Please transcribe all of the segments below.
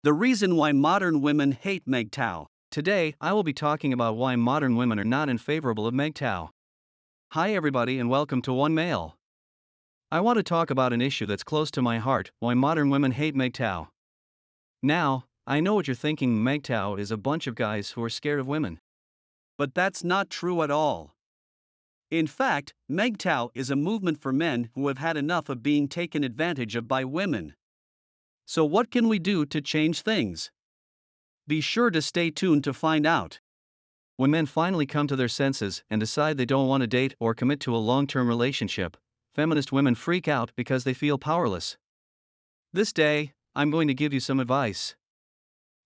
The reason why modern women hate MGTOW. Today, I will be talking about why modern women are not in favorable of MGTOW. Hi everybody and welcome to One Mail. I want to talk about an issue that's close to my heart, why modern women hate MGTOW. Now, I know what you're thinking, MGTOW is a bunch of guys who are scared of women. But that's not true at all. In fact, MGTOW is a movement for men who have had enough of being taken advantage of by women. So what can we do to change things? Be sure to stay tuned to find out. When men finally come to their senses and decide they don't want to date or commit to a long-term relationship, feminist women freak out because they feel powerless. This day, I'm going to give you some advice.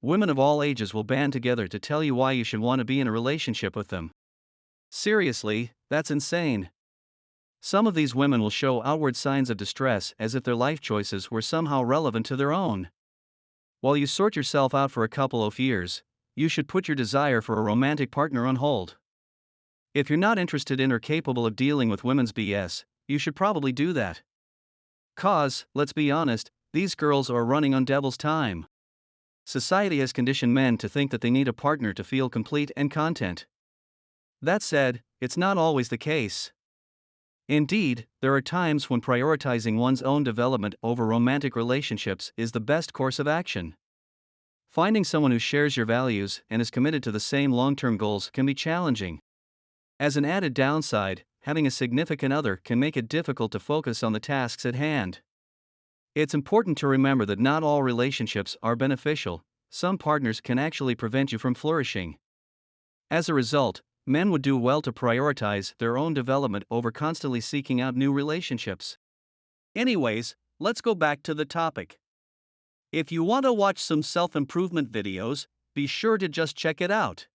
Women of all ages will band together to tell you why you should want to be in a relationship with them. Seriously, that's insane. Some of these women will show outward signs of distress as if their life choices were somehow relevant to their own. While you sort yourself out for a couple of years, you should put your desire for a romantic partner on hold. If you're not interested in or capable of dealing with women's BS, you should probably do that. 'Cause, let's be honest, these girls are running on devil's time. Society has conditioned men to think that they need a partner to feel complete and content. That said, it's not always the case. Indeed, there are times when prioritizing one's own development over romantic relationships is the best course of action. Finding someone who shares your values and is committed to the same long-term goals can be challenging. As an added downside, having a significant other can make it difficult to focus on the tasks at hand. It's important to remember that not all relationships are beneficial. Some partners can actually prevent you from flourishing. As a result, men would do well to prioritize their own development over constantly seeking out new relationships. Anyways, let's go back to the topic. If you want to watch some self-improvement videos, be sure to just check it out.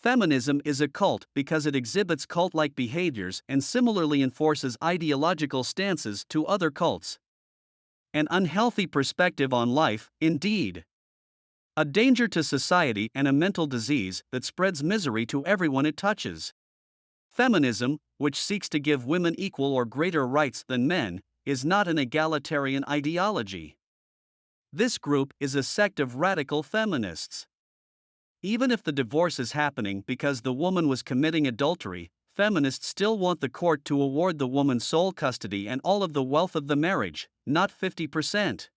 Feminism is a cult because it exhibits cult-like behaviors and similarly enforces ideological stances to other cults. An unhealthy perspective on life, indeed. A danger to society and a mental disease that spreads misery to everyone it touches. Feminism, which seeks to give women equal or greater rights than men, is not an egalitarian ideology. This group is a sect of radical feminists. Even if the divorce is happening because the woman was committing adultery, feminists still want the court to award the woman sole custody and all of the wealth of the marriage, not 50%.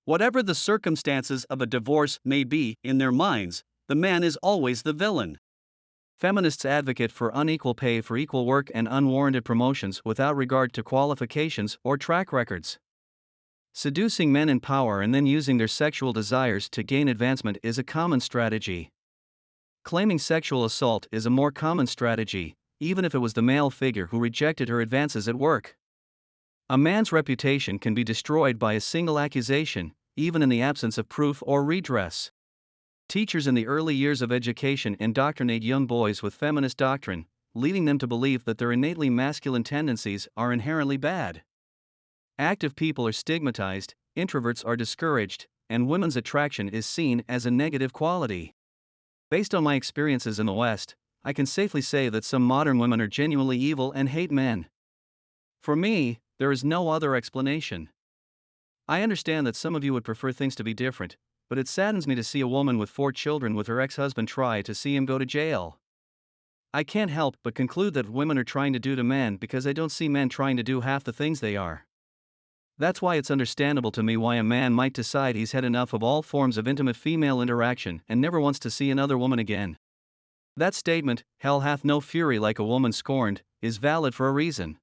Whatever the circumstances of a divorce may be, in their minds, the man is always the villain. Feminists advocate for unequal pay for equal work and unwarranted promotions without regard to qualifications or track records. Seducing men in power and then using their sexual desires to gain advancement is a common strategy. Claiming sexual assault is a more common strategy, even if it was the male figure who rejected her advances at work. A man's reputation can be destroyed by a single accusation, even in the absence of proof or redress. Teachers in the early years of education indoctrinate young boys with feminist doctrine, leading them to believe that their innately masculine tendencies are inherently bad. Active people are stigmatized, introverts are discouraged, and women's attraction is seen as a negative quality. Based on my experiences in the West, I can safely say that some modern women are genuinely evil and hate men. For me, there is no other explanation. I understand that some of you would prefer things to be different, but it saddens me to see a woman with 4 children with her ex-husband try to see him go to jail. I can't help but conclude that women are trying to do to men because I don't see men trying to do half the things they are. That's why it's understandable to me why a man might decide he's had enough of all forms of intimate female interaction and never wants to see another woman again. That statement, "Hell hath no fury like a woman scorned," is valid for a reason.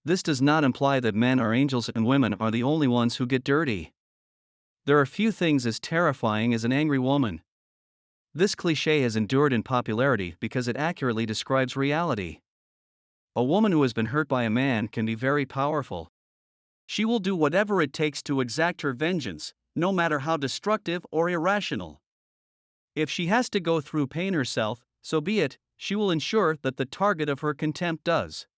This does not imply that men are angels and women are the only ones who get dirty. There are few things as terrifying as an angry woman. This cliché has endured in popularity because it accurately describes reality. A woman who has been hurt by a man can be very powerful. She will do whatever it takes to exact her vengeance, no matter how destructive or irrational. If she has to go through pain herself, so be it, she will ensure that the target of her contempt does.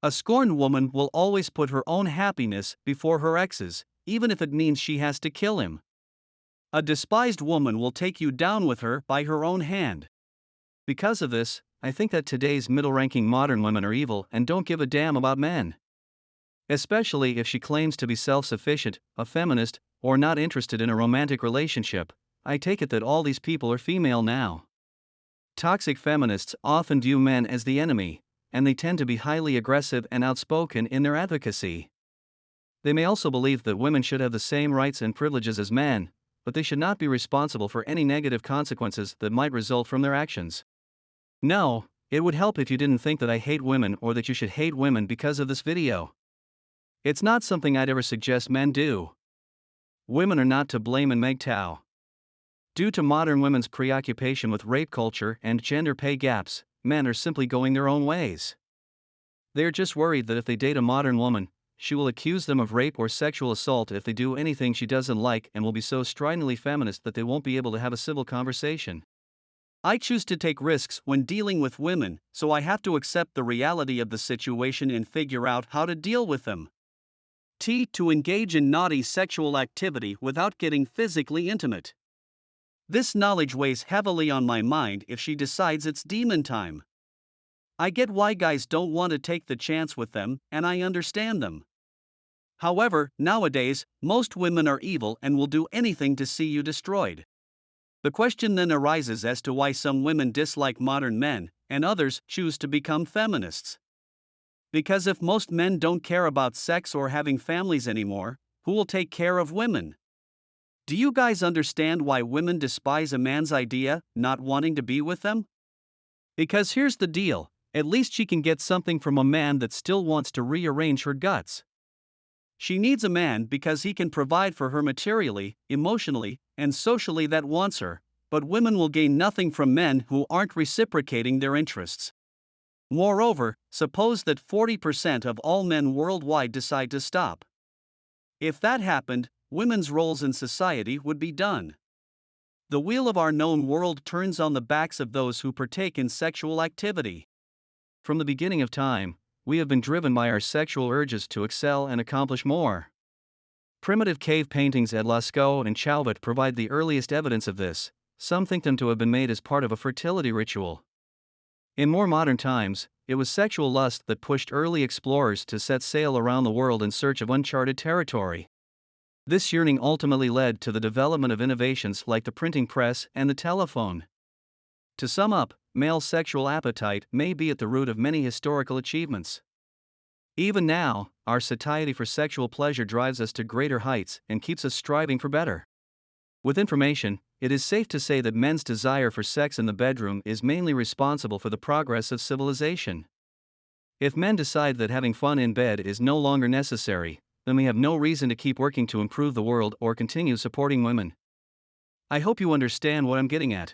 A scorned woman will always put her own happiness before her ex's, even if it means she has to kill him. A despised woman will take you down with her by her own hand. Because of this, I think that today's middle-ranking modern women are evil and don't give a damn about men. Especially if she claims to be self-sufficient, a feminist, or not interested in a romantic relationship, I take it that all these people are female now. Toxic feminists often view men as the enemy, and they tend to be highly aggressive and outspoken in their advocacy. They may also believe that women should have the same rights and privileges as men, but they should not be responsible for any negative consequences that might result from their actions. No, it would help if you didn't think that I hate women or that you should hate women because of this video. It's not something I'd ever suggest men do. Women are not to blame in MGTOW. Due to modern women's preoccupation with rape culture and gender pay gaps, men are simply going their own ways. They are just worried that if they date a modern woman, she will accuse them of rape or sexual assault if they do anything she doesn't like, and will be so stridently feminist that they won't be able to have a civil conversation. I choose to take risks when dealing with women, so I have to accept the reality of the situation and figure out how to deal with them. To engage in naughty sexual activity without getting physically intimate. This knowledge weighs heavily on my mind if she decides it's demon time. I get why guys don't want to take the chance with them, and I understand them. However, nowadays, most women are evil and will do anything to see you destroyed. The question then arises as to why some women dislike modern men, and others choose to become feminists. Because if most men don't care about sex or having families anymore, who will take care of women? Do you guys understand why women despise a man's idea, not wanting to be with them? Because here's the deal. At least she can get something from a man that still wants to rearrange her guts. She needs a man because he can provide for her materially, emotionally, and socially that wants her, but women will gain nothing from men who aren't reciprocating their interests. Moreover, suppose that 40% of all men worldwide decide to stop. If that happened, women's roles in society would be done. The wheel of our known world turns on the backs of those who partake in sexual activity. From the beginning of time, we have been driven by our sexual urges to excel and accomplish more. Primitive cave paintings at Lascaux and Chauvet provide the earliest evidence of this. Some think them to have been made as part of a fertility ritual. In more modern times, it was sexual lust that pushed early explorers to set sail around the world in search of uncharted territory. This yearning ultimately led to the development of innovations like the printing press and the telephone. To sum up, male sexual appetite may be at the root of many historical achievements. Even now, our satiety for sexual pleasure drives us to greater heights and keeps us striving for better. With information, it is safe to say that men's desire for sex in the bedroom is mainly responsible for the progress of civilization. If men decide that having fun in bed is no longer necessary, then we have no reason to keep working to improve the world or continue supporting women. I hope you understand what I'm getting at.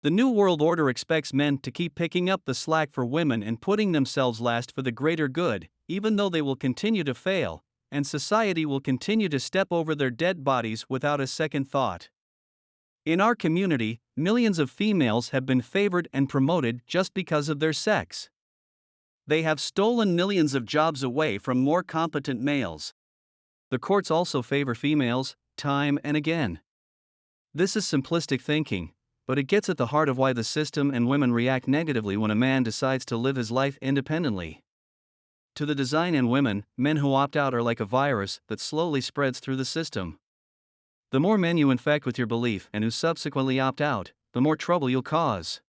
The New World Order expects men to keep picking up the slack for women and putting themselves last for the greater good, even though they will continue to fail, and society will continue to step over their dead bodies without a second thought. In our community, millions of females have been favored and promoted just because of their sex. They have stolen millions of jobs away from more competent males. The courts also favor females, time and again. This is simplistic thinking, but it gets at the heart of why the system and women react negatively when a man decides to live his life independently. To the design and women, men who opt out are like a virus that slowly spreads through the system. The more men you infect with your belief and who subsequently opt out, the more trouble you'll cause.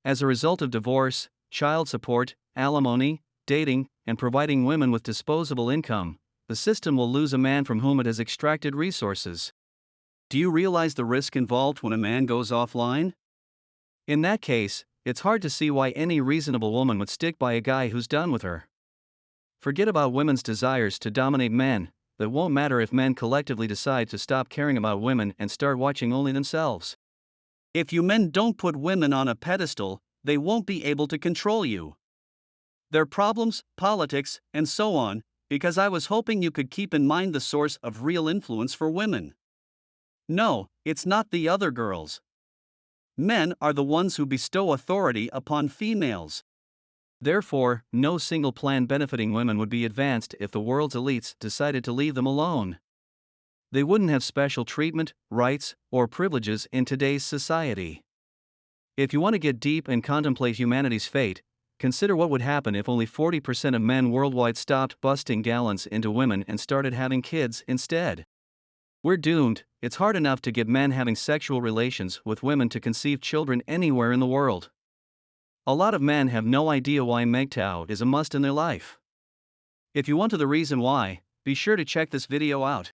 As a result of divorce, child support, alimony, dating, and providing women with disposable income, the system will lose a man from whom it has extracted resources. Do you realize the risk involved when a man goes offline? In that case, it's hard to see why any reasonable woman would stick by a guy who's done with her. Forget about women's desires to dominate men. That won't matter if men collectively decide to stop caring about women and start watching only themselves. If you men don't put women on a pedestal, they won't be able to control you. Their problems, politics, and so on, because I was hoping you could keep in mind the source of real influence for women. No, it's not the other girls. Men are the ones who bestow authority upon females. Therefore, no single plan benefiting women would be advanced if the world's elites decided to leave them alone. They wouldn't have special treatment, rights, or privileges in today's society. If you want to get deep and contemplate humanity's fate, consider what would happen if only 40% of men worldwide stopped busting gallons into women and started having kids instead. We're doomed. It's hard enough to get men having sexual relations with women to conceive children anywhere in the world. A lot of men have no idea why MGTOW is a must in their life. If you want to know the reason why, be sure to check this video out.